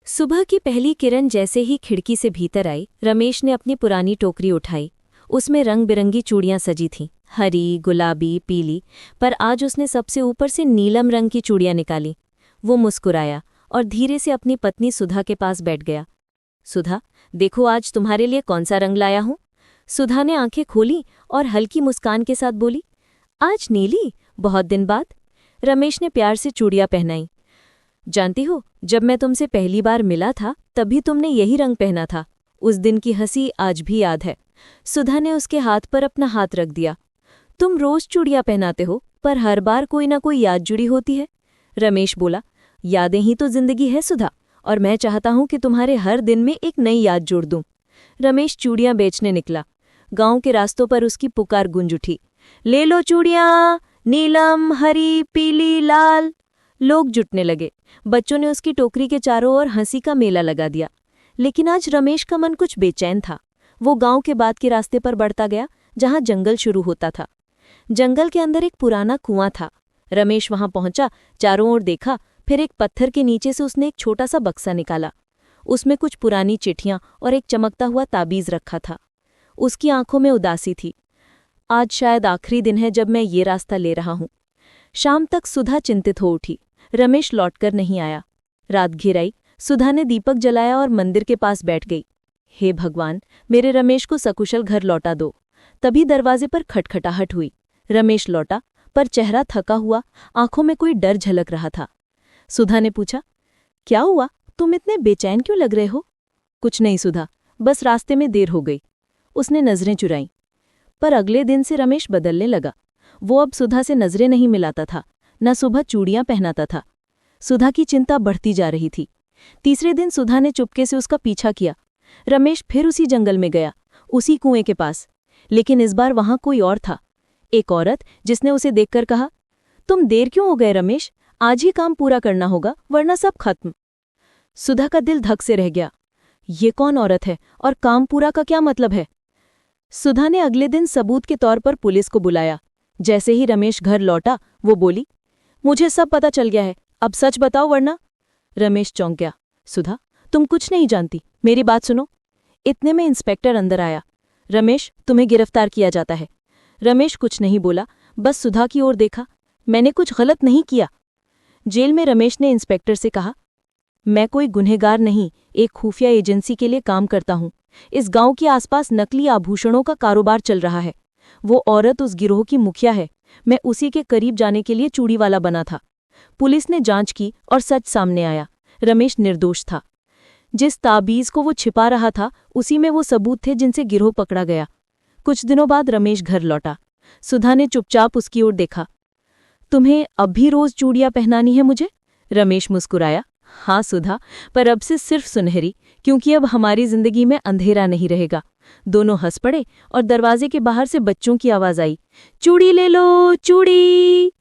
सुबह की पहली किरण जैसे ही खिड़की से भीतर आई, रमेश ने अपनी पुरानी टोकरी उठाई। उसमें रंग बिरंगी चूड़ियां सजी थीं, हरी, गुलाबी, पीली, पर आज उसने सबसे ऊपर से नीलम रंग की चूड़ियां निकाली। वो मुस्कुराया और धीरे से अपनी पत्नी सुधा के पास बैठ गया। सुधा, देखो आज तुम्हारे लिए कौन सा रंग लाया हूं। सुधा ने आंखें खोली और हल्की मुस्कान के साथ बोली, आज नीली, बहुत दिन बाद। रमेश ने प्यार से चूड़ियां पहनाई। जानती हो, जब मैं तुमसे पहली बार मिला था तभी तुमने यही रंग पहना था। उस दिन की हंसी आज भी याद है। सुधा ने उसके हाथ पर अपना हाथ रख दिया। तुम रोज चूड़ियां पहनाते हो, पर हर बार कोई ना कोई याद जुड़ी होती है। रमेश बोला, यादें ही तो जिंदगी है सुधा, और मैं चाहता हूं कि तुम्हारे हर दिन में एक नई याद जोड़ दूं। रमेश चूड़ियां बेचने निकला। गांव के रास्तों पर उसकी पुकार गूंज उठी, ले लो चूड़ियां, नीलम, हरी, पीली, लाल। लोग जुटने लगे। बच्चों ने उसकी टोकरी के चारों ओर हंसी का मेला लगा दिया। लेकिन आज रमेश का मन कुछ बेचैन था। वो गांव के बाद के रास्ते पर बढ़ता गया, जहां जंगल शुरू होता था। जंगल के अंदर एक पुराना कुआं था। रमेश वहां पहुंचा, चारों ओर देखा, फिर एक पत्थर के नीचे से उसने एक छोटा सा बक्सा निकाला। उसमें कुछ पुरानी चिट्ठियां और एक चमकता हुआ ताबीज रखा था। उसकी आंखों में उदासी थी। आज शायद आखिरी दिन है जब मैं ये रास्ता ले रहा हूं। शाम तक सुधा चिंतित हो उठी। रमेश लौटकर नहीं आया। रात घिर आई। सुधा ने दीपक जलाया और मंदिर के पास बैठ गई। हे भगवान, मेरे रमेश को सकुशल घर लौटा दो। तभी दरवाजे पर खटखटाहट हुई। रमेश लौटा, पर चेहरा थका हुआ, आंखों में कोई डर झलक रहा था। सुधा ने पूछा, क्या हुआ, तुम इतने बेचैन क्यों लग रहे हो। कुछ नहीं सुधा, बस रास्ते में देर हो गई। उसने नजरें चुराईं। पर अगले दिन से रमेश बदलने लगा। वो अब सुधा से नजरें नहीं मिलाता था, न सुबह चूड़ियां पहनाता था। सुधा की चिंता बढ़ती जा रही थी। तीसरे दिन सुधा ने चुपके से उसका पीछा किया। रमेश फिर उसी जंगल में गया, उसी कुएं के पास। लेकिन इस बार वहां कोई और था। एक औरत, जिसने उसे देखकर कहा, तुम देर क्यों हो गए रमेश, आज ही काम पूरा करना होगा वरना सब खत्म। सुधा का दिल धक से रह गया। ये कौन औरत है और काम पूरा का क्या मतलब है। सुधा ने अगले दिन सबूत के तौर पर पुलिस को बुलाया। जैसे ही रमेश घर लौटा, वो बोली, मुझे सब पता चल गया है, अब सच बताओ वरना। रमेश चौंक गया। सुधा, तुम कुछ नहीं जानती, मेरी बात सुनो। इतने में इंस्पेक्टर अंदर आया। रमेश, तुम्हें गिरफ्तार किया जाता है। रमेश कुछ नहीं बोला, बस सुधा की ओर देखा। मैंने कुछ गलत नहीं किया। जेल में रमेश ने इंस्पेक्टर से कहा, मैं कोई गुनहगार नहीं, एक खुफिया एजेंसी के लिए काम करता हूं। इस गांव के आसपास नकली आभूषणों का कारोबार चल रहा है। वो औरत उस गिरोह की मुखिया है। मैं उसी के करीब जाने के लिए चूड़ी वाला बना था। पुलिस ने जांच की और सच सामने आया। रमेश निर्दोष था। जिस ताबीज को वो छिपा रहा था, उसी में वो सबूत थे जिनसे गिरोह पकड़ा गया। कुछ दिनों बाद रमेश घर लौटा। सुधा ने चुपचाप उसकी ओर देखा। तुम्हें अब भी रोज चूड़ियां पहनानी है मुझे। रमेश मुस्कुराया, हाँ सुधा, पर अब से सिर्फ सुनहरी, क्योंकि अब हमारी जिंदगी में अंधेरा नहीं रहेगा। दोनों हंस पड़े और दरवाजे के बाहर से बच्चों की आवाज आई, चूड़ी ले लो, चूड़ी।